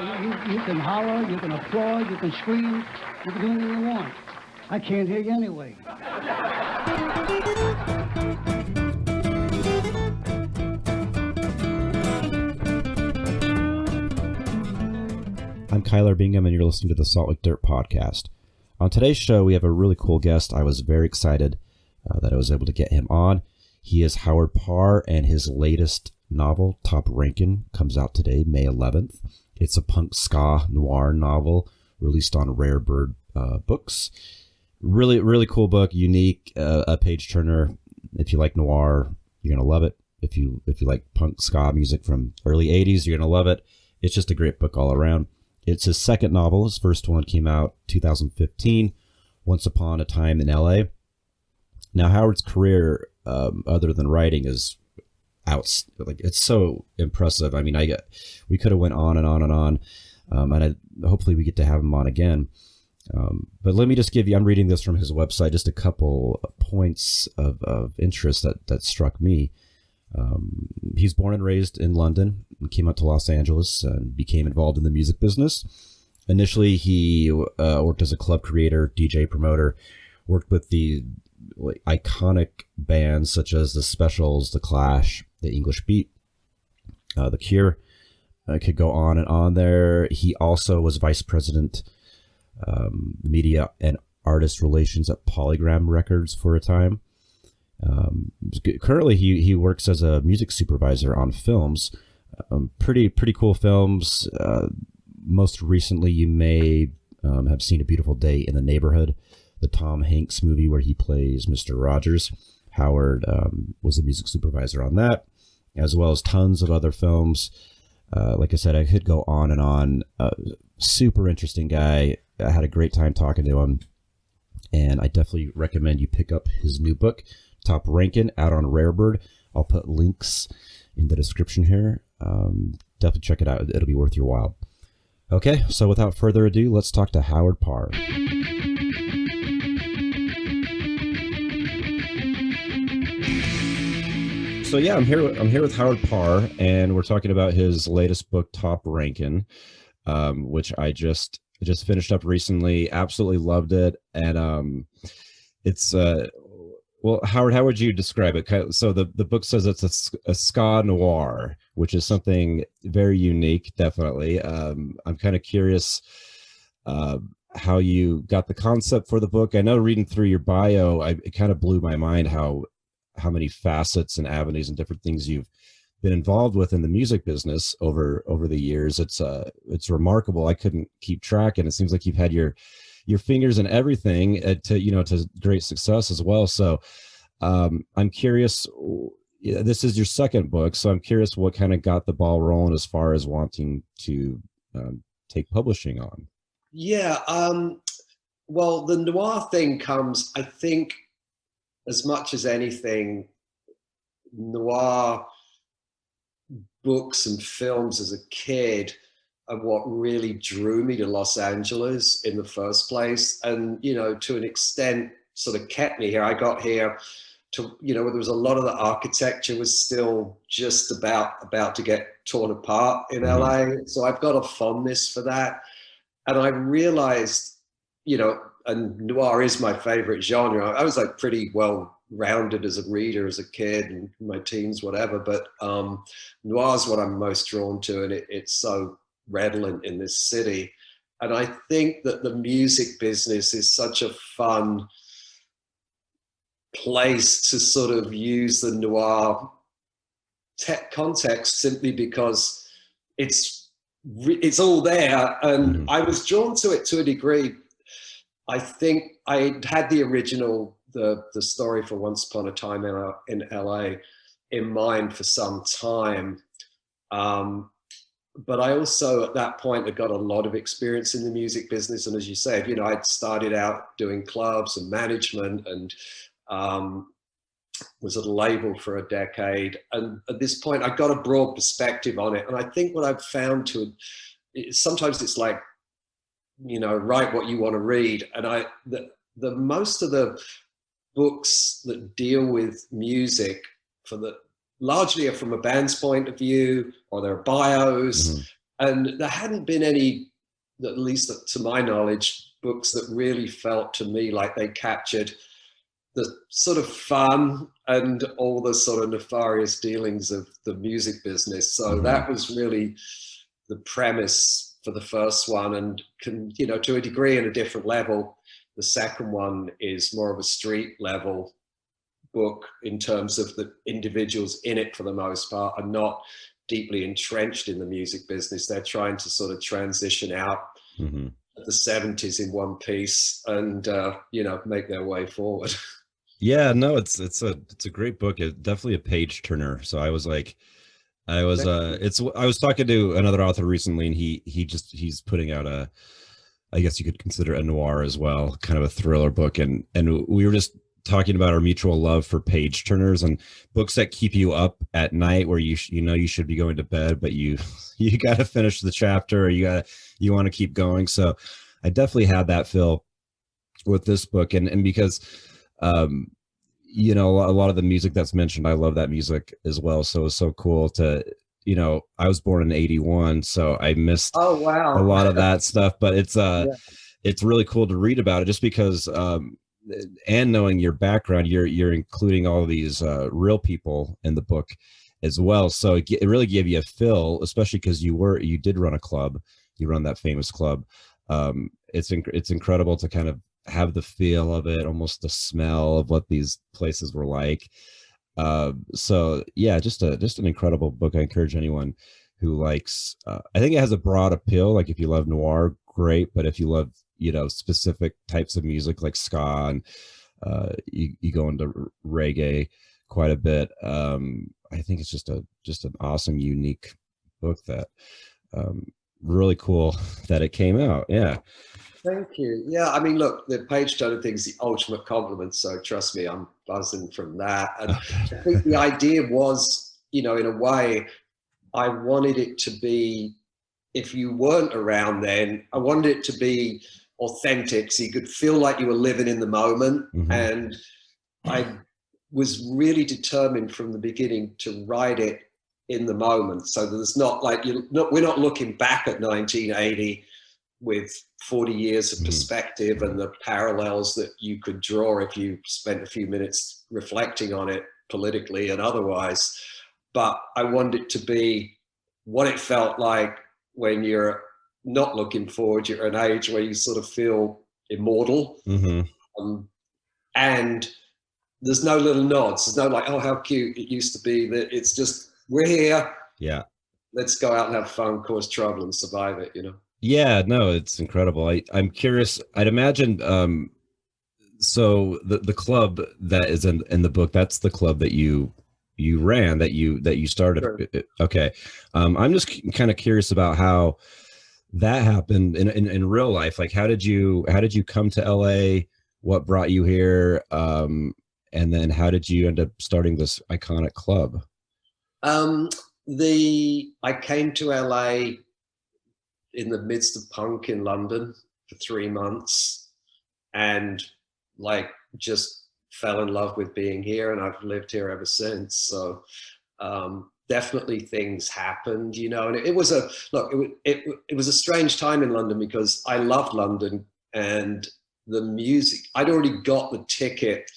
You can holler, you can applaud, you can scream, you can do anything you want. I can't hear you anyway. I'm Kyler Bingham, and you're listening to the Salt Lake Dirt Podcast. On today's show, we have a really cool guest. I was very excited that I was able to get him on. He is Howard Paar, and his latest novel, Top Rankin, comes out today, May 11th. It's a punk ska noir novel released on Rare Bird Books. Really, really cool book, unique, a page turner. If you like noir, you're gonna love it. If you like punk ska music from early 80s, you're gonna love it. It's just a great book all around. It's his second novel. His first one came out 2015, Once Upon a Time in LA. Now, Howard's career, other than writing, is it's so impressive. I mean, we could have went on and on and on, and hopefully we get to have him on again. But let me just give you, I'm reading this from his website, just a couple points of interest that struck me. He's born and raised in London, came out to Los Angeles and became involved in the music business. Initially, he worked as a club creator, DJ promoter, worked with the iconic bands such as the Specials, the Clash, the English Beat, the Cure. I could go on and on there. He also was vice president, media and artist relations at Polygram Records for a time. Currently, he works as a music supervisor on films, pretty cool films. Most recently, you may have seen A Beautiful Day in the Neighborhood, the Tom Hanks movie where he plays Mr. Rogers. Howard was a music supervisor on that, as well as tons of other films. Like I said, I could go on and on. Super interesting guy. I had a great time talking to him, and I definitely recommend you pick up his new book, Top Rankin, out on Rarebird. I'll put links in the description here. Definitely check it out. It'll be worth your while. Okay, so without further ado, let's talk to Howard Paar. So yeah, I'm here with Howard Paar, and we're talking about his latest book, Top Rankin, which I just finished up recently. Absolutely loved it, and it's well, Howard, how would you describe it? So the book says it's a ska noir, which is something very unique, definitely. I'm kind of curious how you got the concept for the book. I know reading through your bio, it kind of blew my mind how many facets and avenues and different things you've been involved with in the music business over the years. It's remarkable. I couldn't keep track, and it seems like you've had your fingers in everything to great success as well. So I'm curious, this is your second book, so I'm curious what kind of got the ball rolling as far as wanting to take publishing on. Yeah. Well, the noir thing comes, I think, as much as anything, noir books and films as a kid are what really drew me to Los Angeles in the first place. And, to an extent, sort of kept me here. I got here to, there was a lot of the architecture was still just about to get torn apart in LA. So I've got a fondness for that. And I realized, and noir is my favorite genre. I was like pretty well rounded as a reader as a kid and my teens, whatever. But noir is what I'm most drawn to. And it's so redolent in this city. And I think that the music business is such a fun place to sort of use the noir context simply because it's all there. And I was drawn to it to a degree. I think I had the original, the story for Once Upon a Time in LA in mind for some time. But I also, at that point, had got a lot of experience in the music business. And as you said, I'd started out doing clubs and management and was at a label for a decade. And at this point, I got a broad perspective on it. And I think what I've found sometimes it's like, write what you want to read. And the most of the books that deal with music largely are from a band's point of view, or their bios. and there hadn't been any, at least to my knowledge, books that really felt to me like they captured the sort of fun and all the sort of nefarious dealings of the music business. So that was really the premise for the first one, and you know, to a degree and a different level. The second one is more of a street level book in terms of the individuals in it, for the most part, are not deeply entrenched in the music business. They're trying to sort of transition out of the 70s in one piece and, you know, make their way forward. Yeah, no, it's a great book. It's definitely a page turner. So I was like, I was talking to another author recently, and he's putting out a, I guess you could consider a noir as well, kind of a thriller book, and we were just talking about our mutual love for page turners and books that keep you up at night, where you know you should be going to bed, but you got to finish the chapter, or you want to keep going. So I definitely had that feel with this book, and because you know, a lot of the music that's mentioned, I love that music as well. So it's so cool to, you know, I was born in '81, so I missed Oh, wow. a lot of that stuff, but it's really cool to read about it, just because and knowing your background, you're including all of these real people in the book as well. So it really gave you a feel, especially because you did run a club, you run that famous club. It's incredible to kind of have the feel of it, almost the smell of what these places were like. So yeah, just an incredible book. I encourage anyone who likes, I think it has a broad appeal. Like if you love noir, great. But if you love, you know, specific types of music like ska, and you go into reggae quite a bit, I think it's just an awesome, unique book that really cool that it came out. Yeah. Thank you. Yeah, I mean, look, the page turner thing's the ultimate compliment, so trust me, I'm buzzing from that. And I think the idea was, you know, in a way, I wanted it to be, if you weren't around then, I wanted it to be authentic, so you could feel like you were living in the moment. And I was really determined from the beginning to write it in the moment, so that it's not like we're not looking back at 1980 with 40 years of perspective and the parallels that you could draw if you spent a few minutes reflecting on it politically and otherwise. But I wanted it to be what it felt like when you're not looking forward, you're at an age where you sort of feel immortal. And there's no little nods. There's no like, oh, how cute it used to be. That it's just, we're here. Yeah. Let's go out and have fun, cause trouble, and survive it, you know? Yeah, no, it's incredible. I'm curious. I'd imagine, so the club that is in the book, that's the club that you ran, that you started. Sure. Okay. I'm just kind of curious about how that happened in real life. Like, how did you come to LA? What brought you here? And then how did you end up starting this iconic club? I came to LA in the midst of punk in London for 3 months, and like just fell in love with being here, and I've lived here ever since. So definitely things happened, you know. And it was a strange time in London, because I loved London, and the music, I'd already got the ticket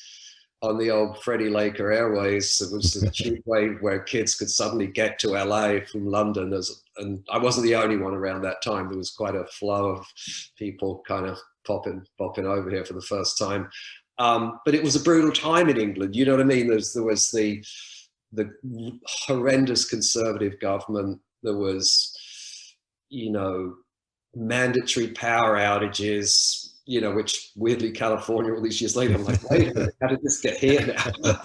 on the old Freddie Laker Airways. It was a cheap way where kids could suddenly get to LA from London, and I wasn't the only one around that time. There was quite a flow of people kind of popping over here for the first time. But it was a brutal time in England, you know what I mean? There was the horrendous conservative government. There was, you know, mandatory power outages, you know, which weirdly California all these years later, I'm like, wait a minute, how did this get here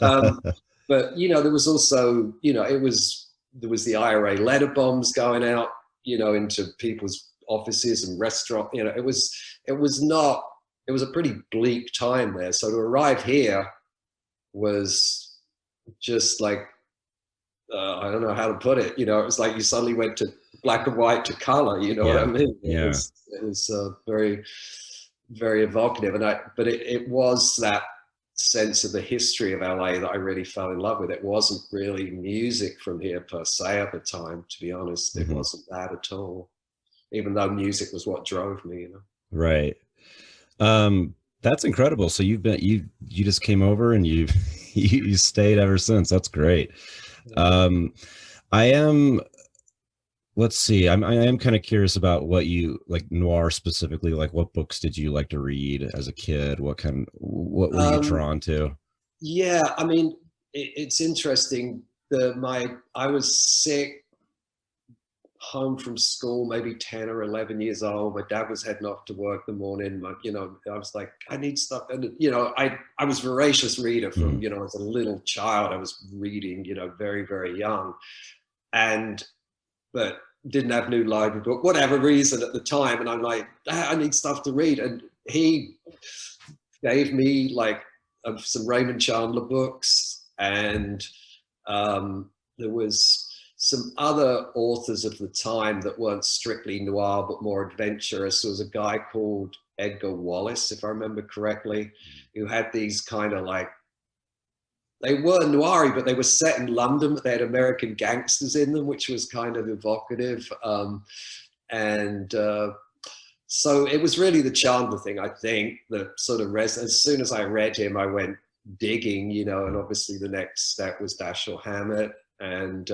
now? But, you know, there was also, you know, there was the IRA letter bombs going out, you know, into people's offices and restaurants. You know, it was a pretty bleak time there. So to arrive here was just like, I don't know how to put it. You know, it was like you suddenly went to black and white to color, you know what I mean? Yeah. It was very, very evocative. But it was that sense of the history of LA that I really fell in love with. It wasn't really music from here per se at the time, to be honest. It wasn't that at all, even though music was what drove me, you know. Right. That's incredible. So you just came over and you've you stayed ever since. That's great. Um, I am, let's see. I am kind of curious about what you like noir specifically. Like, what books did you like to read as a kid? What were you drawn to? Yeah, I mean, it's interesting. I was sick, home from school, maybe 10 or 11 years old. My dad was heading off to work the morning. You know, I was like, I need stuff. And, you know, I was a voracious reader from, you know, as a little child. I was reading, you know, very, very young. But didn't have new library book, whatever reason at the time. And I'm like, I need stuff to read. And he gave me like some Raymond Chandler books. And there was some other authors of the time that weren't strictly noir, but more adventurous. There was a guy called Edgar Wallace, if I remember correctly, who had these kind of like, they were noir, but they were set in London, but they had American gangsters in them, which was kind of evocative. So it was really the Chandler thing, I think, that sort of as soon as I read him, I went digging, you know, and obviously the next step was Dashiell Hammett. And,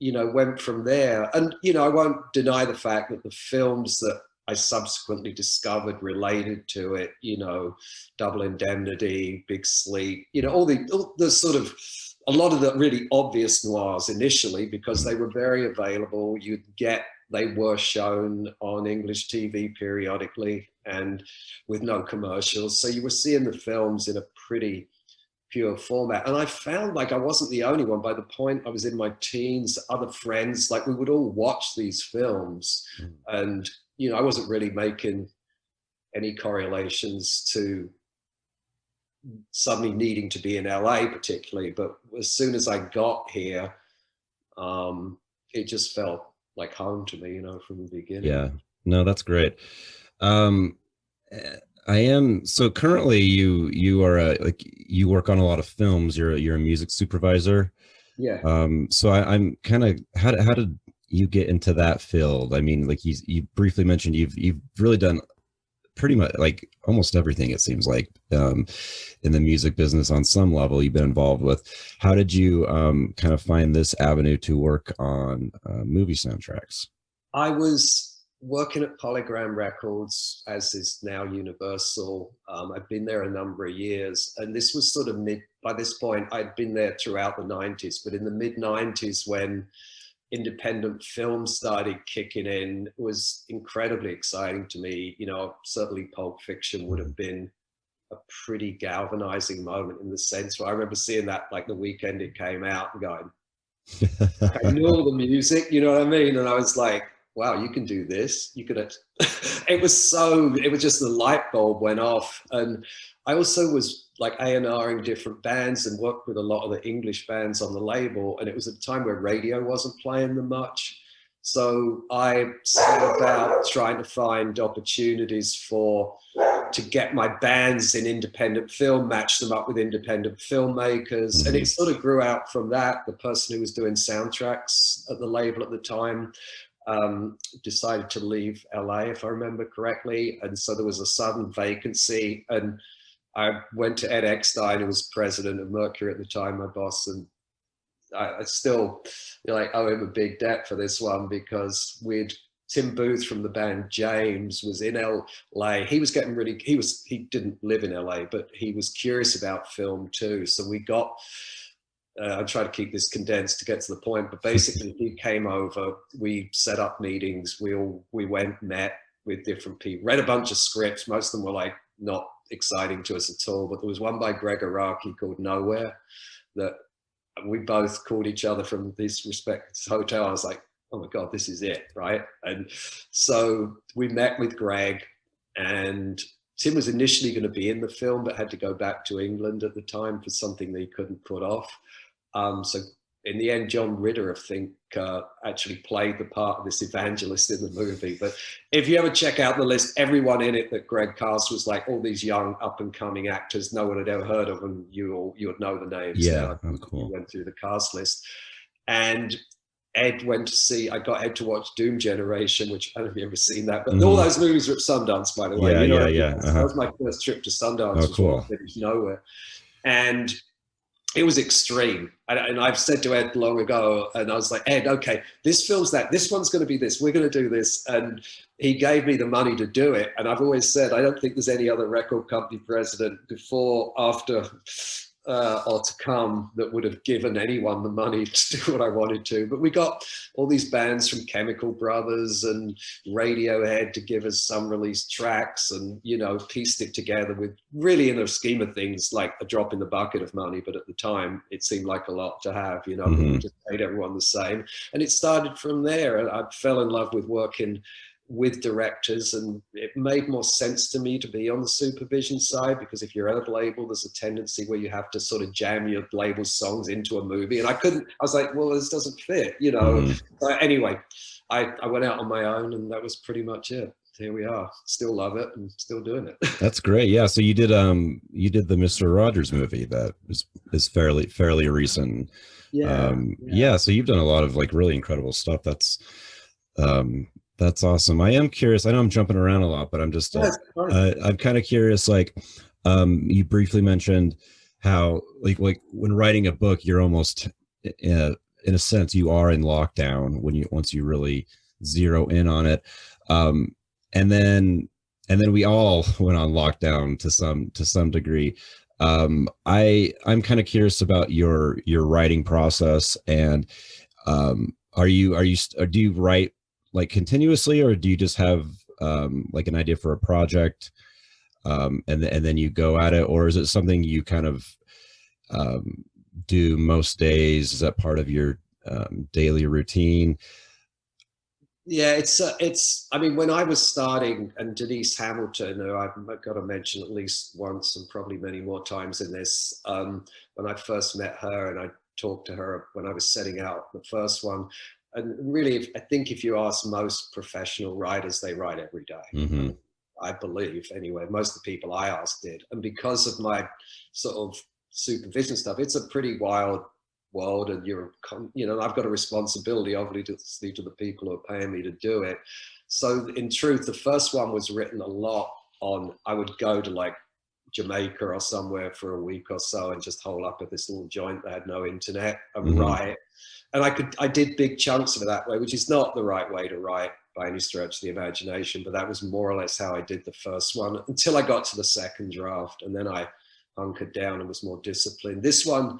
you know, went from there. And, you know, I won't deny the fact that the films that I subsequently discovered related to it, you know, Double Indemnity, Big Sleep, you know, all the sort of, a lot of the really obvious noirs initially, because they were very available. They were shown on English TV periodically and with no commercials. So you were seeing the films in a pretty pure format. And I found like I wasn't the only one. By the point I was in my teens, other friends, like we would all watch these films. And, you know, I wasn't really making any correlations to suddenly needing to be in LA particularly. But as soon as I got here, it just felt like home to me, you know, from the beginning. Yeah, no, that's great. I am, so currently you are like you work on a lot of films. You're a music supervisor. Yeah. So I'm kind of, how did you get into that field? I mean, like you briefly mentioned you've really done pretty much like almost everything, it seems like, in the music business on some level you've been involved with. How did you kind of find this avenue to work on movie soundtracks? I was working at Polygram Records, as is now Universal. I've been there a number of years, and this was sort of by this point, I'd been there throughout the 90s, but in the mid 90s when independent film started kicking in, it was incredibly exciting to me. You know, certainly Pulp Fiction would have been a pretty galvanizing moment in the sense where I remember seeing that like the weekend it came out and going, I knew all the music, you know what I mean? And I was like, wow, you can do this. You could, it was just the light bulb went off. And I also was like A&Ring different bands and worked with a lot of the English bands on the label. And it was a time where radio wasn't playing them much. So I set about trying to find opportunities to get my bands in independent film, match them up with independent filmmakers. And it sort of grew out from that. The person who was doing soundtracks at the label at the time decided to leave LA, if I remember correctly. And so there was a sudden vacancy. And I went to Ed Eckstein, who was president of Mercury at the time, my boss, and I still, you know, like owe him a big debt for this one, because Tim Booth from the band James was in LA. He was getting really, he didn't live in LA, but he was curious about film too. So we got, I try to keep this condensed to get to the point, but basically he came over, we set up meetings, we went, met with different people, read a bunch of scripts. Most of them were like not exciting to us at all, but there was one by Greg Araki called Nowhere that we both called each other from this respective hotel. I was like, oh my God, this is it, right? And so we met with Greg, and Tim was initially going to be in the film, but had to go back to England at the time for something that he couldn't put off. So in the end, John Ritter, I think, actually played the part of this evangelist in the movie. But if you ever check out the list, everyone in it that Greg cast was like all these young up and coming actors no one had ever heard of, and you would know the names. Yeah, oh, cool. Went through the cast list, and Ed went to see. I got Ed to watch Doom Generation, which I don't know if you've ever seen that, but all those movies are at Sundance, by the way. Yeah. That was my first trip to Sundance. Oh, cool. There's nowhere, and it was extreme. And I've said to Ed long ago, and I was like, Ed, okay, this film's that. This one's going to be this. We're going to do this. And he gave me the money to do it. And I've always said, I don't think there's any other record company president before, after, or to come that would have given anyone the money to do what I wanted to. But we got all these bands from Chemical Brothers and Radiohead to give us some released tracks, and, you know, pieced it together with, really, in the scheme of things, like a drop in the bucket of money. But at the time, it seemed like a lot to have, you know, we just paid everyone the same. And it started from there. And I fell in love with working with directors, and it made more sense to me to be on the supervision side, because if you're at a label, there's a tendency where you have to sort of jam your label's songs into a movie, and I was like, well, this doesn't fit, you know. Anyway, I went out on my own, and that was pretty much it. Here we are, still love it and still doing it. That's great. Yeah, so you did the Mr. Rogers movie that is fairly recent. Yeah, so you've done a lot of like really incredible stuff. That's awesome. I am curious. I know I'm jumping around a lot, but I'm just I'm kind of curious. Like, you briefly mentioned how like when writing a book, you're almost in a sense you are in lockdown once you really zero in on it. And then we all went on lockdown to some degree. I'm kind of curious about your writing process, and do you write like continuously, or do you just have like an idea for a project and then you go at it, or is it something you kind of do most days? Is that part of your daily routine? Yeah, it's. I mean, when I was starting, and Denise Hamilton, who I've got to mention at least once and probably many more times in this, when I first met her and I talked to her when I was setting out the first one. And really, I think if you ask most professional writers, they write every day. I believe, anyway. Most of the people I asked did. And because of my sort of supervision stuff, it's a pretty wild world, and I've got a responsibility, obviously, to the people who are paying me to do it. So in truth, the first one was written a lot on, I would go to like Jamaica or somewhere for a week or so and just hole up at this little joint that had no internet and write. And I did big chunks of it that way, which is not the right way to write by any stretch of the imagination, but that was more or less how I did the first one until I got to the second draft. And then I hunkered down and was more disciplined. This one,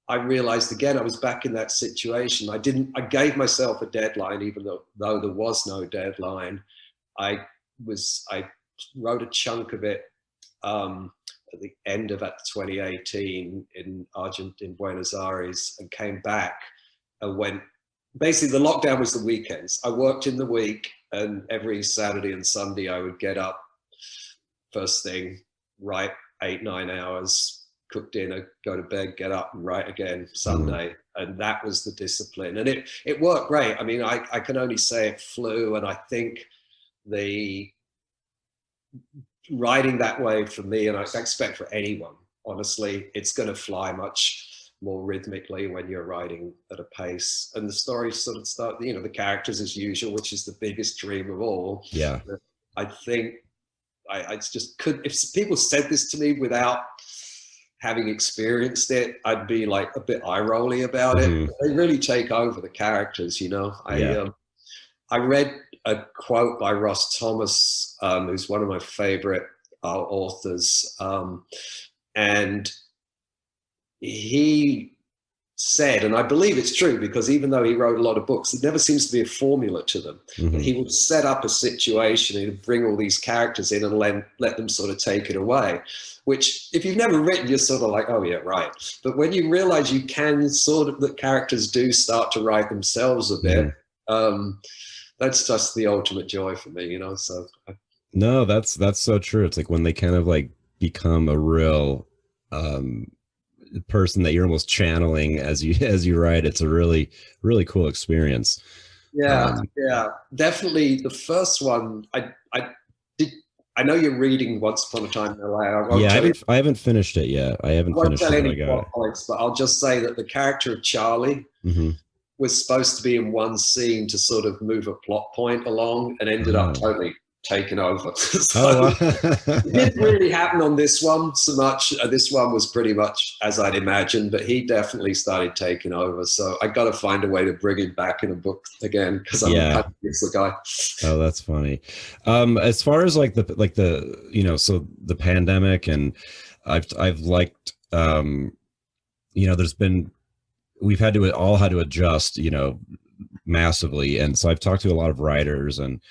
I realized again, I was back in that situation. I gave myself a deadline, even though there was no deadline. I wrote a chunk of it at the end of 2018 in Buenos Aires, and came back and went, basically the lockdown was the weekends. I worked in the week, and every Saturday and Sunday I would get up first thing, write 8-9 hours, cook dinner, go to bed, get up and write again Sunday. And that was the discipline. And it worked great. I mean, I can only say it flew. And I think the writing that way for me, and I expect for anyone, honestly, it's going to fly much more rhythmically when you're writing at a pace, and the stories sort of start, the characters as usual, which is the biggest dream of all. Yeah. I think I just couldn't, if people said this to me without having experienced it, I'd be like a bit eye-rolly about it. They really take over the characters, I read a quote by Ross Thomas, who's one of my favorite authors, and he said, and I believe it's true, because even though he wrote a lot of books, there never seems to be a formula to them. He would set up a situation, he would bring all these characters in and let them sort of take it away, which if you've never written, you're sort of like, oh yeah, right. But when you realize you can that characters do start to write themselves a bit, that's just the ultimate joy for me, so. No, that's so true. It's like when they kind of like become a real, person that you're almost channeling as you write. It's a really, really cool experience. Yeah, yeah, definitely. The first one, I did. I know you're reading Once Upon a Time in LA. I haven't finished it yet. I haven't won't finished tell it, but I any got plot it. points, but I'll just say that the character of Charlie Mm-hmm. was supposed to be in one scene to sort of move a plot point along, and ended up Oh. totally taken over. Oh, So it didn't really happen on this one so much. This one was pretty much as I'd imagined, but he definitely started taking over. So I got to find a way to bring him back in a book again, because I'm yeah. kind of the guy. Oh, that's funny. As far as like the so the pandemic, and I've liked we've all had to adjust, massively, and so I've talked to a lot of writers and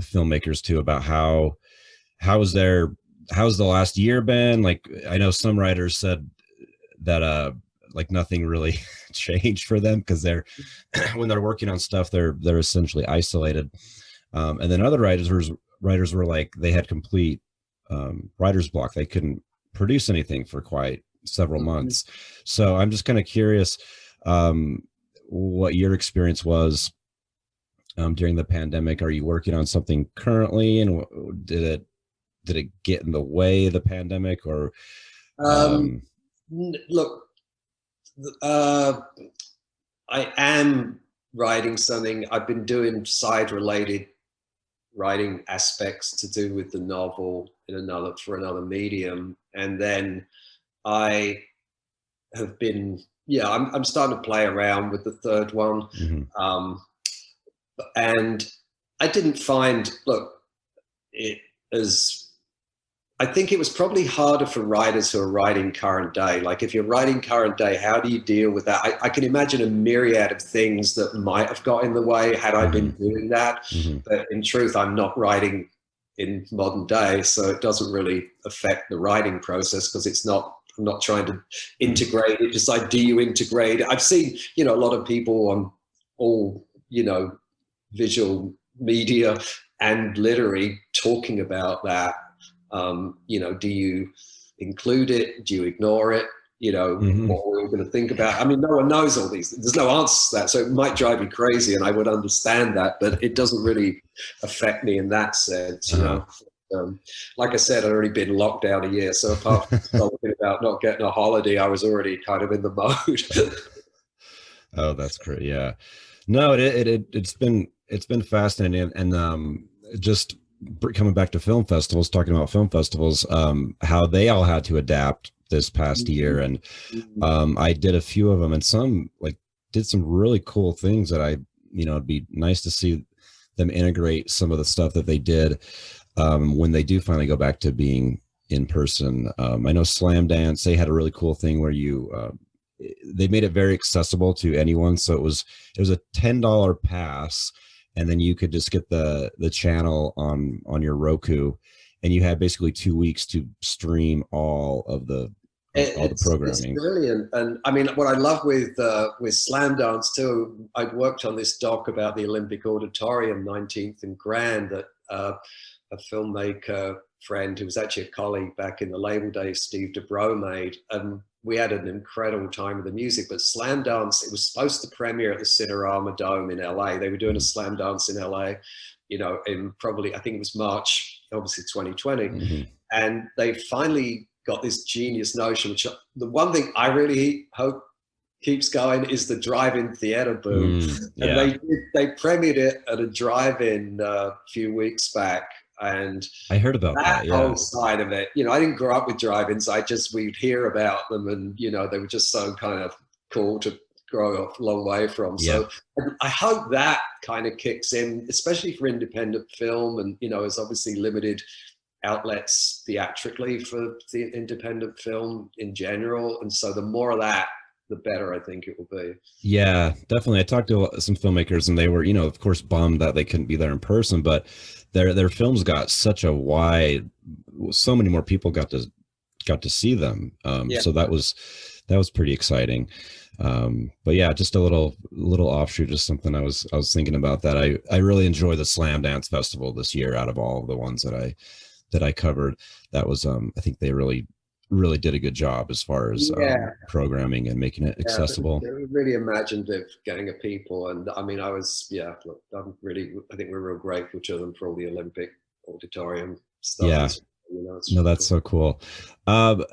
filmmakers too about how's the last year been. Like, I know some writers said that like nothing really changed for them, because they're when they're working on stuff, they're essentially isolated. And then other writers were like, they had complete writer's block. They couldn't produce anything for quite several months. So I'm just kind of curious what your experience was during the pandemic. Are you working on something currently, and did it get in the way of the pandemic, or Look, I am writing something. I've been doing side related writing aspects to do with the novel for another medium. And then I have been, I'm starting to play around with the third one. Mm-hmm. And I didn't find, it as, I think it was probably harder for writers who are writing current day. Like, if you're writing current day, how do you deal with that? I can imagine a myriad of things that might have got in the way had I been doing that. Mm-hmm. But in truth, I'm not writing in modern day, so it doesn't really affect the writing process, because I'm not trying to integrate it. Just like, do you integrate it? I've seen, a lot of people on all, visual media and literary talking about that. Do you include it? Do you ignore it? What we're going to think about. I mean, no one knows all these. There's no answers to that. So it might drive me crazy, and I would understand that, but it doesn't really affect me in that sense, Like I said, I'd already been locked down a year. So apart from talking about not getting a holiday, I was already kind of in the mode. Oh, that's great. Yeah. No, it's been fascinating. And just coming back to film festivals, talking about film festivals, how they all had to adapt this past year. And I did a few of them, and some did some really cool things that it'd be nice to see them integrate some of the stuff that they did when they do finally go back to being in person. I know Slam Dance, they had a really cool thing where they made it very accessible to anyone. So it was a $10 pass, and then you could just get the channel on your Roku, and you had basically 2 weeks to stream all the programming. It's brilliant. And I mean, what I love with Slam Dance too, I worked on this doc about the Olympic Auditorium, 19th and Grand, that a filmmaker friend who was actually a colleague back in the label days, Steve Dubrow, made. And we had an incredible time with the music. But Slam Dance, it was supposed to premiere at the Cinerama Dome in LA. They were doing a Slam Dance in LA, in probably, I think it was March, obviously 2020. And they finally got this genius notion, which the one thing I really hope keeps going is the drive-in theater boom. And they premiered it at a drive-in a few weeks back. And I heard about that. Yeah. Whole side of it, I didn't grow up with drive-ins. We'd hear about them, and they were just so kind of cool to grow up a long way from. So I hope that kind of kicks in, especially for independent film, and there's obviously limited outlets theatrically for the independent film in general, and so the more of that, the better I think it will be. Yeah, definitely. I talked to some filmmakers, and they were, of course, bummed that they couldn't be there in person, but their films got such a wide, so many more people got to see them. So that was pretty exciting. But yeah, just a little offshoot, just something I was thinking about, that I really enjoy the Slam Dance Festival this year. Out of all of the ones that I covered, that was I think they really really did a good job as far as Yeah, programming and making it yeah, but accessible. they're really imaginative gang of people, and I mean, look, I think we're real grateful to them for all the Olympic auditorium stuff. Yeah. As it's No, really that's cool. so cool.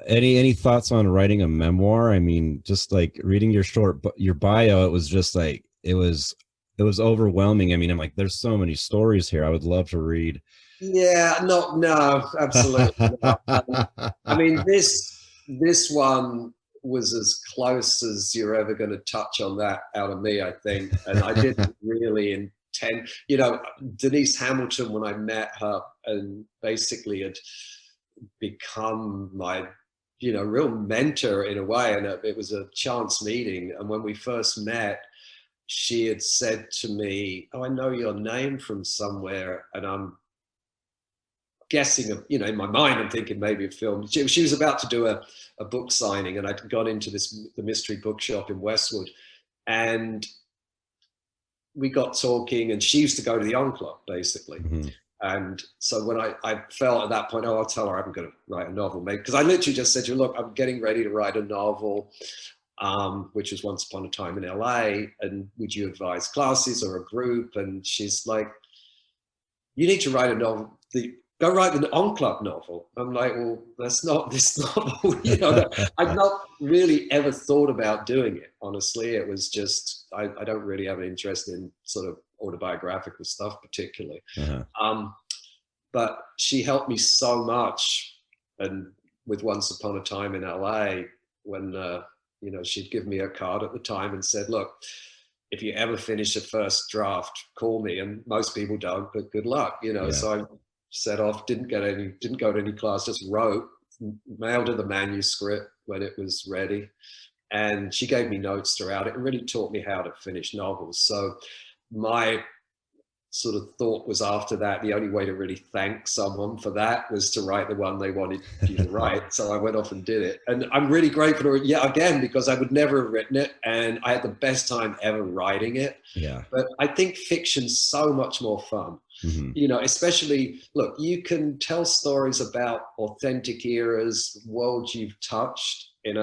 Any thoughts on writing a memoir? I mean, just like reading your bio, it was just like it was overwhelming. I mean, I'm like, there's so many stories here. I would love to read. Yeah, no, absolutely not. I mean, this one was as close as you're ever going to touch on that out of me, I think. And I didn't really intend, Denise Hamilton, when I met her and basically had become my, real mentor in a way. And it was a chance meeting. And when we first met, she had said to me, "Oh, I know your name from somewhere." And I'm guessing, in my mind, I'm thinking maybe a film. She was about to do a book signing, and I'd gone into the mystery bookshop in Westwood, and we got talking, and she used to go to the On Club, basically. Mm-hmm. And so when I felt at that point, oh, I'll tell her I'm going to write a novel, mate. Because I literally just said to her, look, I'm getting ready to write a novel, which was Once Upon a Time in LA. And would you advise classes or a group? And she's like, you need to write a novel. Go write the On Club novel. I'm like, well, that's not this novel. I've not really ever thought about doing it, honestly. It was just, I don't really have an interest in sort of autobiographical stuff particularly. Uh-huh. But she helped me so much. And with Once Upon a Time in LA, when, she'd give me a card at the time and said, look, if you ever finish a first draft, call me. And most people don't, but good luck, Yeah. So I set off, didn't go to any class, just wrote, mailed her the manuscript when it was ready. And she gave me notes throughout it and really taught me how to finish novels. So my sort of thought was, after that, the only way to really thank someone for that was to write the one they wanted you to write. So I went off and did it. And I'm really grateful to her, again, because I would never have written it. And I had the best time ever writing it. Yeah. But I think fiction's so much more fun. Mm-hmm. Especially, look, you can tell stories about authentic eras, worlds you've touched in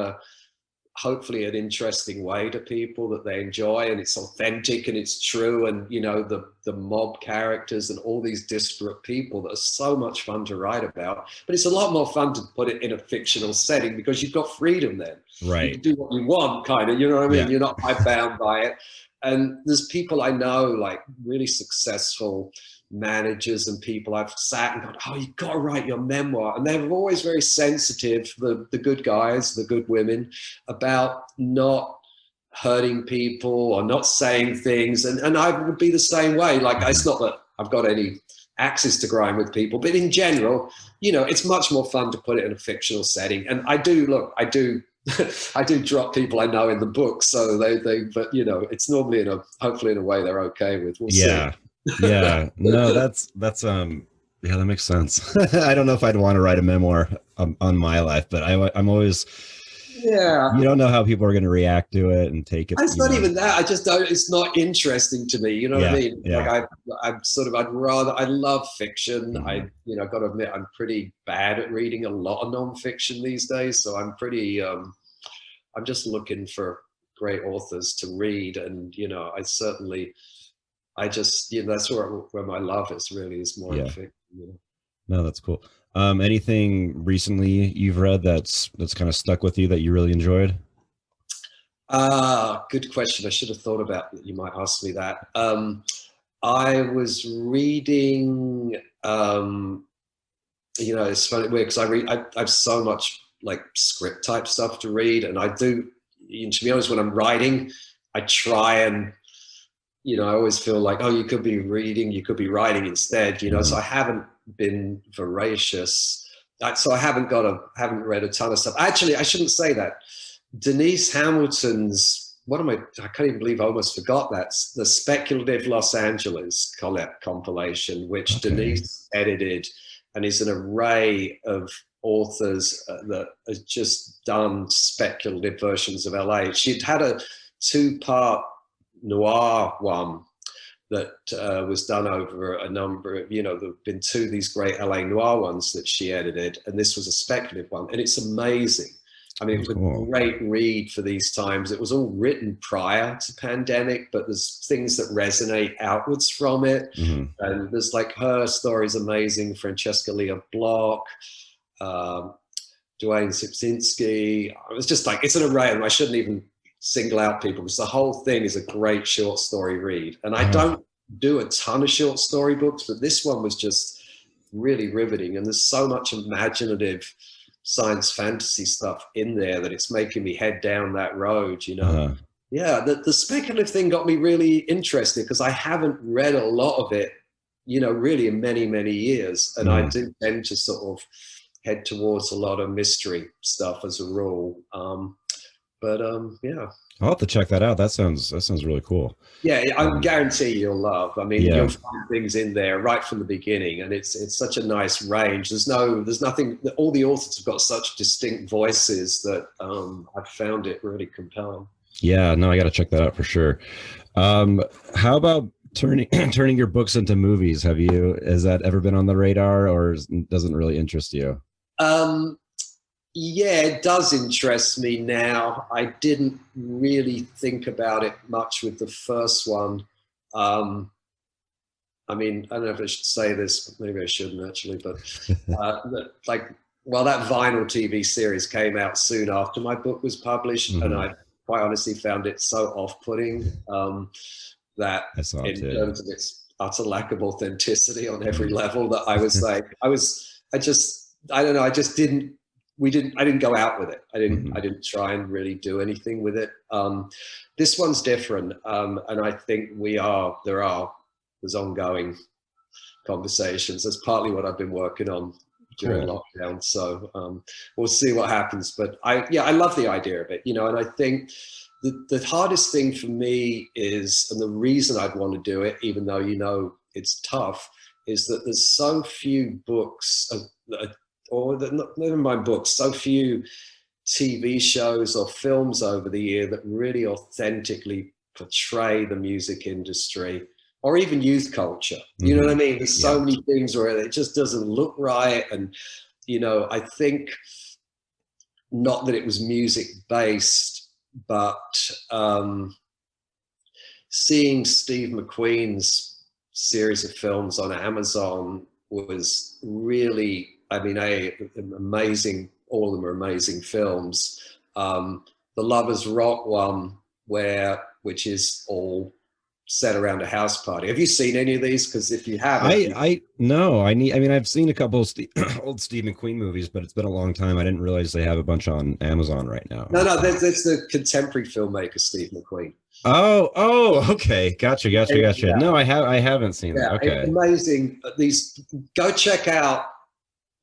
hopefully an interesting way to people that they enjoy, and it's authentic and it's true, and the mob characters and all these disparate people that are so much fun to write about. But it's a lot more fun to put it in a fictional setting because you've got freedom then. Right. You can do what you want, kind of, you know what I mean? Yeah. You're not bound by it. And there's people I know, like really successful managers and people, I've sat and gone, oh, you've got to write your memoir. And they're always very sensitive, the good guys, the good women, about not hurting people or not saying things. And I would be the same way. Like, it's not that I've got any axes to grind with people, but in general, it's much more fun to put it in a fictional setting. And I do I do drop people I know in the book, so but it's normally hopefully in a way they're okay with. We'll see. Yeah. No, that's yeah, that makes sense. I don't know if I'd want to write a memoir on my life, but I'm always, yeah. you don't know how people are going to react to it and take it. It's not even that. I just don't. It's not interesting to me. You know what I mean? Yeah. Like I love fiction. Mm-hmm. Got to admit, I'm pretty bad at reading a lot of nonfiction these days. So I'm pretty. I'm just looking for great authors to read, and I just that's where my love is more in fiction. No, that's cool. Anything recently you've read that's kind of stuck with you that you really enjoyed? Good question. I should have thought about that. You might ask me that. I was reading. It's funny because I have so much like script type stuff to read, and I do. To be honest, when I'm writing, I try and. I always feel like, oh, you could be reading, you could be writing instead, so I haven't been voracious. So I haven't read a ton of stuff. Actually, I shouldn't say that. Denise Hamilton's, I can't even believe I almost forgot that, the Speculative Los Angeles compilation, which Denise edited, and is an array of authors that has just done speculative versions of LA. She'd had a 2-part noir one, that was done over a number of, there have been two of these great LA noir ones that she edited, and this was a speculative one, and it's amazing. I mean, it was a great read for these times. It was all written prior to pandemic, but there's things that resonate outwards from it. And there's like her story is amazing. Francesca Leah Block, Duane Sipsinski. It's just like, it's an array, and I shouldn't even single out people because the whole thing is a great short story read. And I don't do a ton of short story books, but this one was just really riveting. And there's so much imaginative science fantasy stuff in there that it's making me head down that road, Yeah, the speculative thing got me really interested because I haven't read a lot of it, really in many, many years. And I do tend to sort of head towards a lot of mystery stuff as a rule. Yeah. I'll have to check that out. That sounds really cool. Yeah, I guarantee you'll love. I mean, you'll find things in there right from the beginning, and it's such a nice range. There's nothing. All the authors have got such distinct voices that I've found it really compelling. Yeah, no, I got to check that out for sure. How about turning your books into movies? Has that ever been on the radar, or doesn't really interest you? Yeah, it does interest me now. I didn't really think about it much with the first one. I mean, I don't know if I should say this, but maybe I shouldn't actually, but that Vinyl TV series came out soon after my book was published, and I quite honestly found it so off-putting that in terms of its utter lack of authenticity on every level, that I was like, I didn't go out with it. I didn't try and really do anything with it. This one's different. And I think there's ongoing conversations. That's partly what I've been working on during lockdown. So we'll see what happens. But I love the idea of it, and I think the hardest thing for me is, and the reason I'd want to do it, even though, it's tough, is that there's so few books never mind books, so few TV shows or films over the year that really authentically portray the music industry or even youth culture. You know what I mean? There's so many things where it just doesn't look right. And, I think not that it was music based, but seeing Steve McQueen's series of films on Amazon was really, amazing. All of them are amazing films. The Lovers Rock one, which is all set around a house party. Have you seen any of these? Because if you haven't, I've seen a couple of old Steve McQueen movies, but it's been a long time. I didn't realize they have a bunch on Amazon right now. No, that's the contemporary filmmaker Steve McQueen. Oh, okay, gotcha. Yeah. No, I haven't seen that. Okay, amazing. Go check out.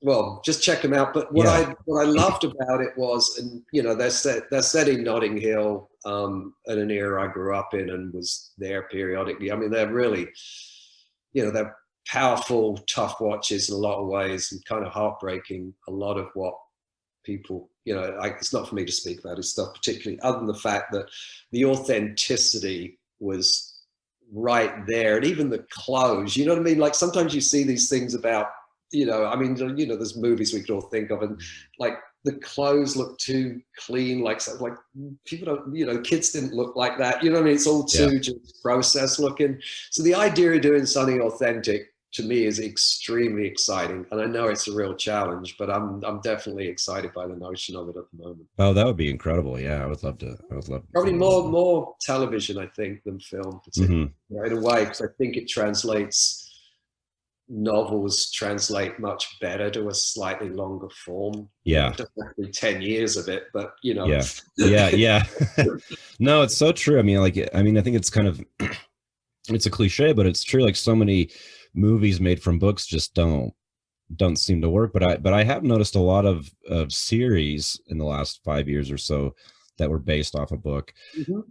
Well, just check them out. But what I loved about it was, and they're set in Notting Hill, at an era I grew up in and was there periodically. I mean, they're really, they're powerful, tough watches in a lot of ways, and kind of heartbreaking. A lot of what people, it's not for me to speak about his stuff particularly, other than the fact that the authenticity was right there, and even the clothes. You know what I mean? Like sometimes you see these things about. There's movies we could all think of, and like the clothes look too clean, like people don't, kids didn't look like that. You know what I mean? It's all too just processed looking. So the idea of doing something authentic to me is extremely exciting, and I know it's a real challenge, but I'm definitely excited by the notion of it at the moment. Oh, that would be incredible! Yeah, I would love to. Probably more television, I think, than film, particularly in a way, because I think it translates. Novels translate much better to a slightly longer form. Yeah, it doesn't have to be 10 years of it, but Yeah. No, it's so true. I think it's kind of it's a cliche, but it's true. Like so many movies made from books just don't seem to work. But I have noticed a lot of series in the last 5 years or so that were based off a book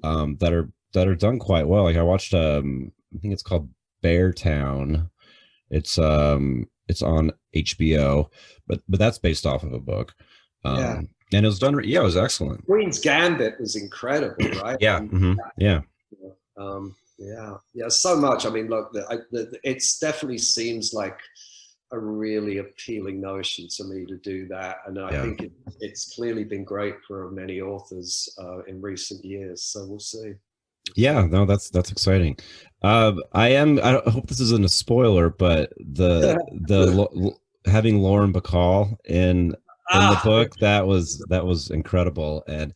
that are done quite well. Like I watched I think it's called Beartown. It's on HBO, but that's based off of a book. And it was done. Yeah, it was excellent. Queen's Gambit was incredible, right? Yeah. Yeah. Yeah, so much. I mean, look, it's definitely seems like a really appealing notion to me to do that, and I Yeah. think it's clearly been great for many authors in recent years. So we'll see. We'll Yeah, see. no, that's exciting. I hope this isn't a spoiler, but having Lauren Bacall in the Ah, book, that was incredible, and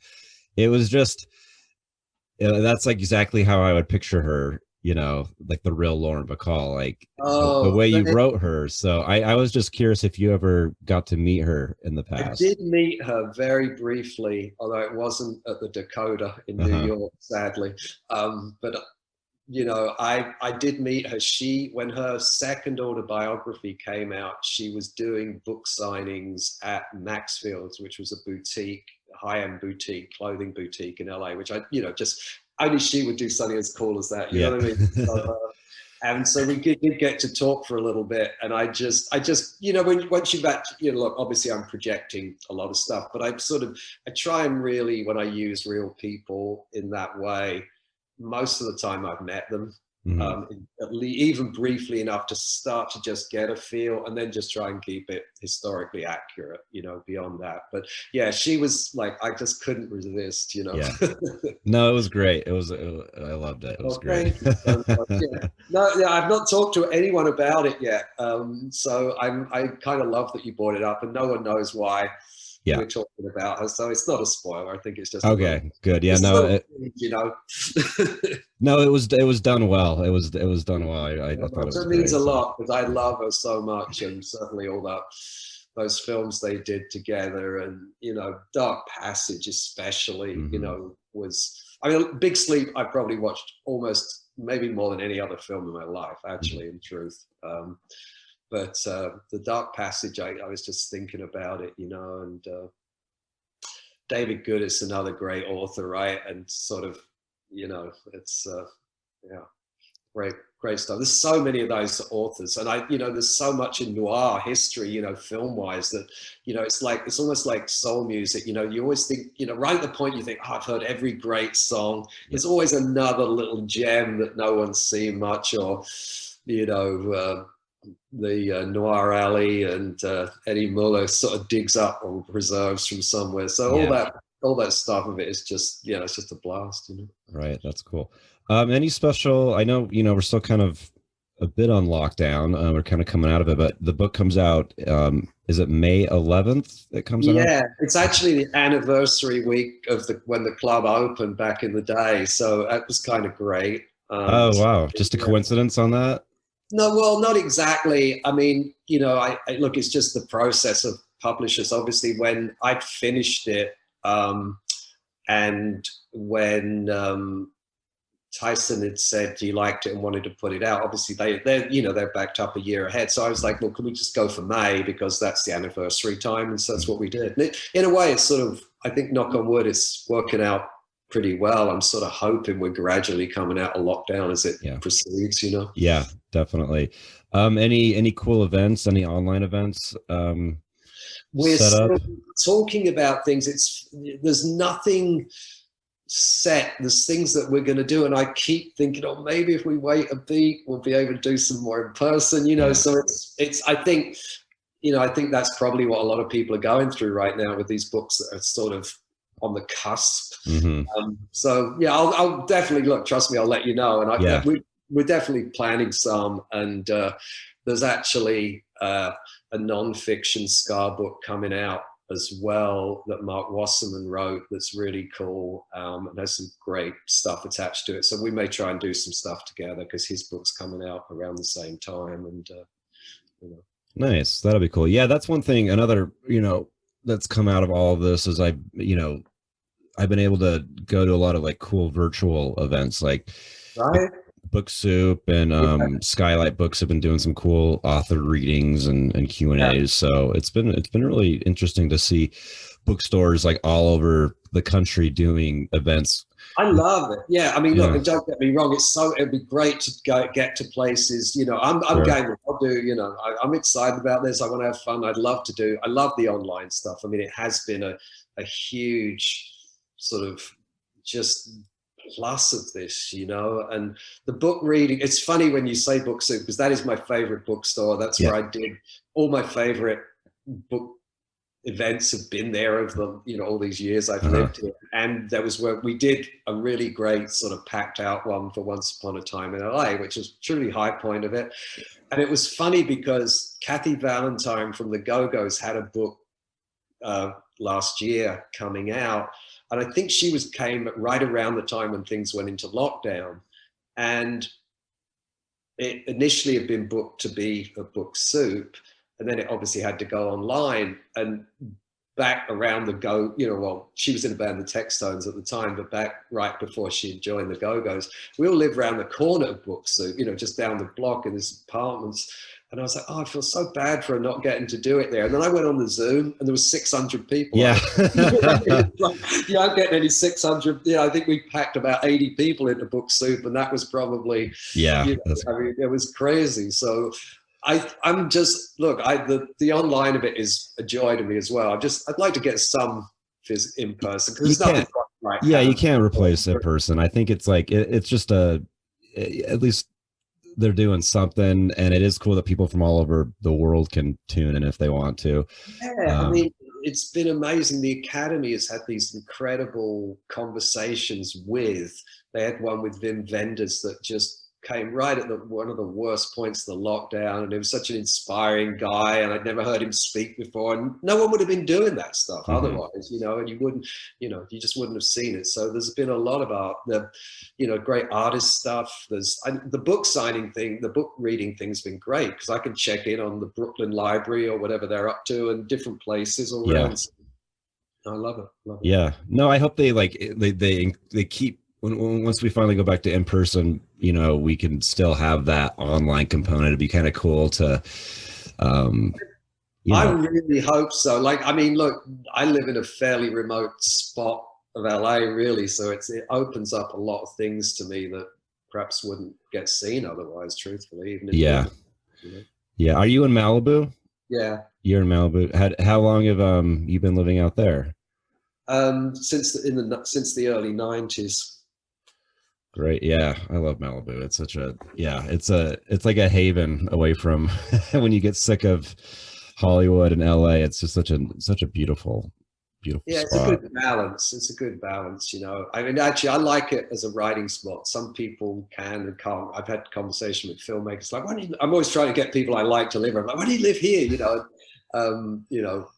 it was just that's like exactly how I would picture her, like the real Lauren Bacall, like the oh, way you wrote her. So I was just curious if you ever got to meet her in the I past. did meet her very briefly, although it wasn't at the Dakota in New Uh-huh. York, sadly. But I did meet her. When her second autobiography came out, she was doing book signings at Maxfield's, which was a boutique, high-end boutique, clothing boutique in LA, which just only she would do something as cool as that. You know Yeah. what I mean? And so we did get to talk for a little bit, and I just, once you've look, obviously I'm projecting a lot of stuff, but I try and really, when I use real people in that way, most of the time I've met them, Mhm. even briefly enough to start to just get a feel, and then just try and keep it historically accurate, beyond that. But yeah, she was like, I just couldn't resist. Yeah. No, it was great. I loved it. It was Well, great. thank you so much. Yeah. No, yeah, I've not talked to anyone about it yet. So I kind of love that you brought it up, and no one knows why Yeah. we're talking about her. So it's not a spoiler. I think it's Okay, good. Yeah, just a no, little, you know. no, it was done well. It was done well. I thought it was That means great. a So lot because I love her so much, and certainly all those films they did together, and Dark Passage especially, mhm. was. I mean, Big Sleep. I probably watched almost maybe more than any other film in my life, Mhm. actually, in truth. But the Dark Passage, I was just thinking about it, and David Goodis, another great author, right? And sort of, it's yeah. Great, great stuff. There's so many of those authors, and there's so much in noir history, film-wise that, it's almost like soul music. You always think, right at the point you think, oh, I've heard every great song. Yeah. There's always another little gem that no one's seen much, or, the Noir Alley and Eddie Muller sort of digs up or preserves from somewhere. So Yeah. all that stuff of it is just, it's just a blast. Right. That's cool. Any special? I know we're still kind of a bit on lockdown. We're kind of coming out of it, but the book comes out. Is it May 11th? It comes out. Yeah, it's actually the anniversary week of when the club opened back in the day, so that was kind of great. Oh wow! Just a Yeah. coincidence on that. No, well, not exactly. I mean, I look, it's just the process of publishers. Obviously, when I'd finished it, and when Tyson had said he liked it and wanted to put it out. Obviously, they're backed up a year ahead. So I was like, well, can we just go for May because that's the anniversary time, and so that's what we did. And in a way, it's sort of, I think, knock on wood, it's working out pretty well. I'm sort of hoping we're gradually coming out of lockdown as it Yeah. proceeds. Yeah, definitely. Any cool events? Any online events? We're Set up. still talking about things. There's nothing set. There's things that we're going to do, and I keep thinking, oh, maybe if we wait a beat, we'll be able to do some more in person. Yeah. So it's. I think, I think that's probably what a lot of people are going through right now with these books that are sort of on the cusp. Mm-hmm. So yeah, I'll definitely look. Trust me, I'll let you know. And we're definitely planning some, and there's actually a non-fiction Scar book coming out as well that Mark Wasserman wrote that's really cool, and there's some great stuff attached to it. So we may try and do some stuff together because his book's coming out around the same time. And Nice. That'll be cool. Yeah, that's one thing. Another, that's come out of all of this is I've been able to go to a lot of like cool virtual events like right. Book Soup and Skylight Books have been doing some cool author readings and Q&As. Yeah. So it's been really interesting to see bookstores like all over the country doing events. I love it. Yeah, I mean, Yeah. look, and don't get me wrong. It'd be great to get to places. I'm Sure. game. I'll do. I'm excited about this. I want to have fun. I love the online stuff. I mean, it has been a huge sort of just plus of this, you know. And the book reading, it's funny when you say Book Soup, because that is my favorite bookstore. That's where I did all my favorite book events have been there over the, you know, all these years I've lived here. And that was where we did a really great sort of packed out one for Once Upon a Time in LA, which was truly high point of it. And it was funny because Kathy Valentine from the Go-Go's had a book last year coming out. And I think she came right around the time when things went into lockdown. And it initially had been booked to be a Book Soup. And then it obviously had to go online. And back around the you know, well, she was in a band, the Textones at the time, but back right before she had joined the Go-Go's, we all lived around the corner of Book Soup, you know, just down the block in this apartments. And I was like, oh, I feel so bad for her not getting to do it there. And then I went on the Zoom and there was 600 people. Yeah. You aren't getting any 600. You know, I think we packed about 80 people into Book Soup, and that was probably, yeah, you know, I mean, it was crazy. So I'm just, look, the online of it is a joy to me as well. I'd like to get some in person, because there's nothing like yeah, you can't replace in person. I think it's like, it's just at least they're doing something, and it is cool that people from all over the world can tune in if they want to. Yeah, I mean, it's been amazing. The Academy has had these incredible conversations they had one with Wim Wenders that just came right at one of the worst points of the lockdown, and he was such an inspiring guy, and I'd never heard him speak before, and no one would have been doing that stuff otherwise, you know, and you wouldn't, you know, you just wouldn't have seen it. So there's been a lot of art, you know, great artist stuff. The book signing thing, the book reading thing's been great, because I can check in on the Brooklyn Library or whatever they're up to, and different places all around. I love it. Yeah, no, I hope they keep, once we finally go back to in person, you know, we can still have that online component. It'd be kind of cool to, I really hope so. Like, I mean, look, I live in a fairly remote spot of LA, really. So it opens up a lot of things to me that perhaps wouldn't get seen otherwise, truthfully. Even you know? Yeah. Are you in Malibu? Yeah. You're in Malibu. How long have you been living out there? Since the early 90s. Great. Yeah. I love Malibu. It's it's like a haven away from when you get sick of Hollywood and LA. It's just such a beautiful spot. It's a good balance. It's a good balance, you know. I mean, actually, I like it as a writing spot. Some people can and can't. I've had conversation with filmmakers like, I'm always trying to get people I like to live here. I'm like, why do you live here? You know,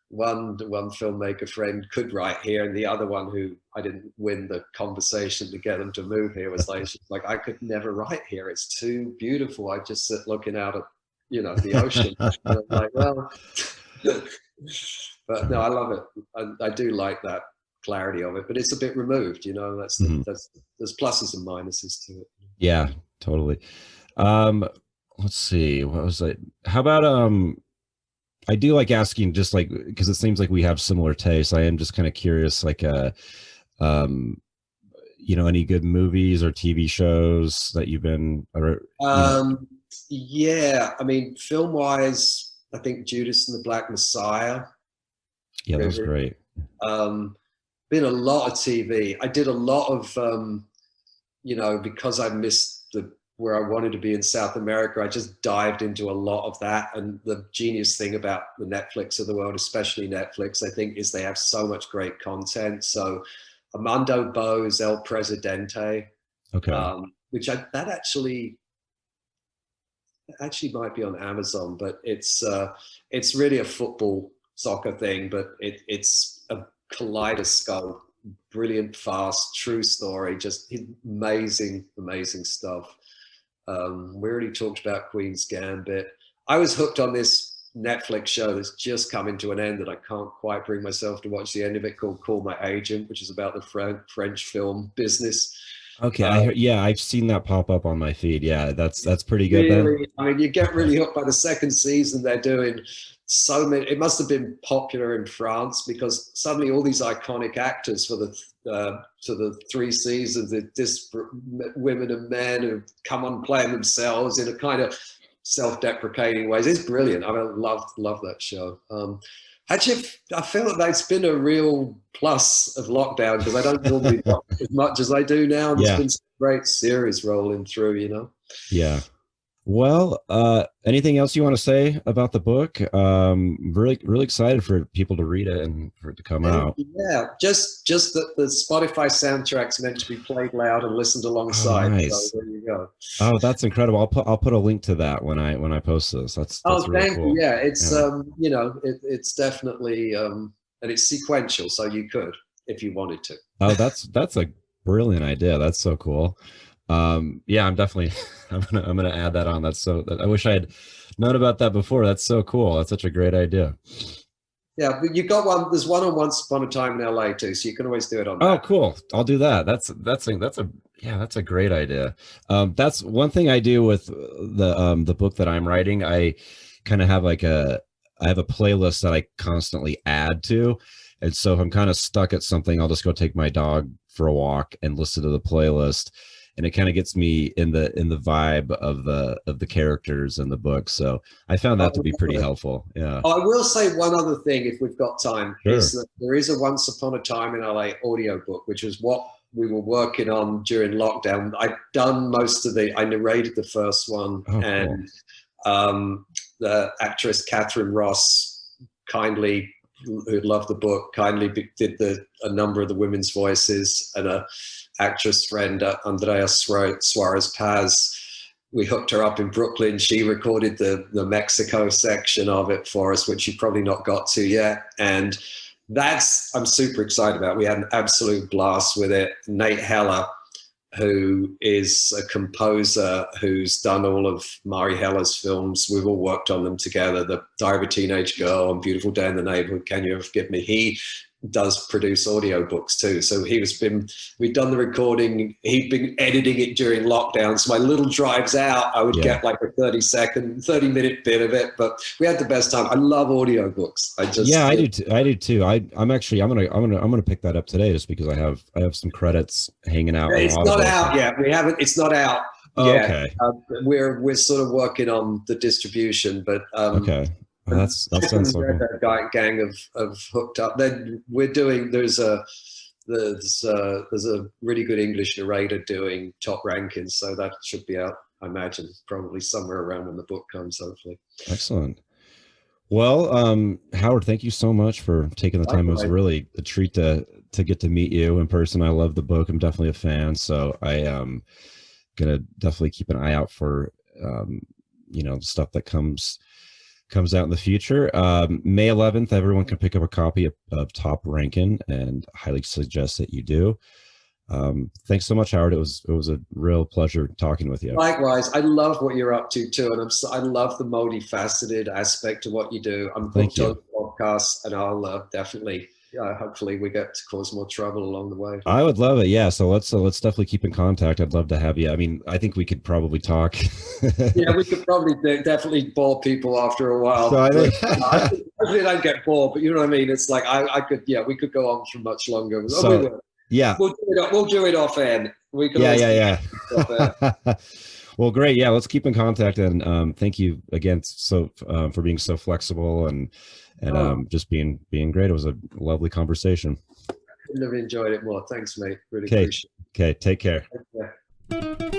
one filmmaker friend could write here, and the other one, who I didn't win the conversation to get them to move here, was like, she's like, I could never write here. It's too beautiful. I just sit looking out at, you know, the ocean. And I'm like, well, but no, I love it. I do like that clarity of it, but it's a bit removed, you know. That's there's pluses and minuses to it. Yeah, totally. Let's see, what was it? How about I do like asking, just like, because it seems like we have similar tastes. I am just kind of curious, like, you know, any good movies or TV shows that you've been, yeah, I mean, film wise, I think Judas and the Black Messiah. Yeah, that was great. Been a lot of TV. I did a lot of, you know, because I missed where I wanted to be in South America, I just dived into a lot of that. And the genius thing about the Netflix of the world, especially Netflix, I think, is they have so much great content. So Armando Bo's El Presidente, which that actually might be on Amazon, but it's really a soccer thing, but it's a kaleidoscope, brilliant, fast, true story, just amazing stuff. We already talked about Queen's Gambit. I was hooked on this Netflix show that's just coming to an end that I can't quite bring myself to watch the end of it, called Call My Agent, which is about the French film business. Okay, I've seen that pop up on my feed. Yeah, that's pretty good. Really, then I mean, you get really hooked by the second season. They're doing so many. It must have been popular in France, because suddenly all these iconic actors for the 3 seasons, the disparate women and men who come on playing themselves in a kind of self-deprecating ways. It's brilliant. I mean, love that show. Actually, I feel that that's been a real plus of lockdown because I don't normally watch as much as I do now. And there's been some great series rolling through, you know? Yeah. Well, anything else you want to say about the book? Really, really excited for people to read it and for it to come out. Yeah, just that the Spotify soundtrack's meant to be played loud and listened alongside. Oh, nice. So there you go. Oh, that's incredible. I'll put a link to that when I post this. That's really thank cool. you. Yeah, it's you know, it's definitely and it's sequential, so you could if you wanted to. Oh, that's a brilliant idea. That's so cool. Yeah, I'm definitely I'm gonna add that on. I wish I had known about that before. That's so cool. That's such a great idea. Yeah, but you got one. There's one on Once Upon a Time in LA too, so you can always do it on that. Oh, cool. I'll do that. That's a great idea. That's one thing I do with the book that I'm writing. I kind of have I have a playlist that I constantly add to. And so if I'm kind of stuck at something, I'll just go take my dog for a walk and listen to the playlist. And it kind of gets me in the vibe of the characters in the book. So I found that to be pretty helpful. Yeah. I will say one other thing, if we've got time, Sure. is that there is a Once Upon a Time in LA audiobook, which was what we were working on during lockdown. I've done most of I narrated the first one, and the actress Catherine Ross kindly, who loved the book, kindly did a number of the women's voices, and a actress friend, Andrea Suarez Paz, we hooked her up in Brooklyn. She recorded the Mexico section of it for us, which you probably not got to yet. And I'm super excited about. We had an absolute blast with it. Nate Heller, who is a composer who's done all of Mari Heller's films. We've all worked on them together. The Diary of a Teenage Girl and Beautiful Day in the Neighborhood, Can You Ever Forgive Me? He does produce audiobooks too. So we'd done the recording, he'd been editing it during lockdown. So my little drives out, I would get like a 30-minute bit of it, but we had the best time. I love audiobooks. I do too. I'm gonna pick that up today just because I have some credits hanging out. It's not out yet. It's not out yet. Okay. We're sort of working on the distribution, but okay. Well, that sounds so cool. That gang of hooked up. Then there's a really good English narrator doing top rankings, so that should be out, I imagine, probably somewhere around when the book comes, hopefully. Excellent. Well, Howard, thank you so much for taking the time. It was really a treat to get to meet you in person. I love the book. I'm definitely a fan, so I am gonna definitely keep an eye out for stuff that comes out in the future. May 11th, everyone can pick up a copy of Top Rankin, and highly suggest that you do. Thanks so much, Howard. It was a real pleasure talking with you. Likewise, I love what you're up to too, and I love the multifaceted aspect of what you do. I'm hooked on podcasts, and I'll definitely. Hopefully we get to cause more trouble along the way. I would love it. Yeah. So let's definitely keep in contact. I'd love to have you. I mean, I think we could probably talk. Yeah, we could probably definitely bore people after a while. So I don't get bored, but you know what I mean? It's like I could, we could go on for much longer. So, yeah. We'll do it off air. We can Well, great. Yeah, let's keep in contact, and thank you again for being so flexible and just being great. It was a lovely conversation. I couldn't have enjoyed it more. Thanks, mate. Really appreciate it. Okay, take care. Yeah.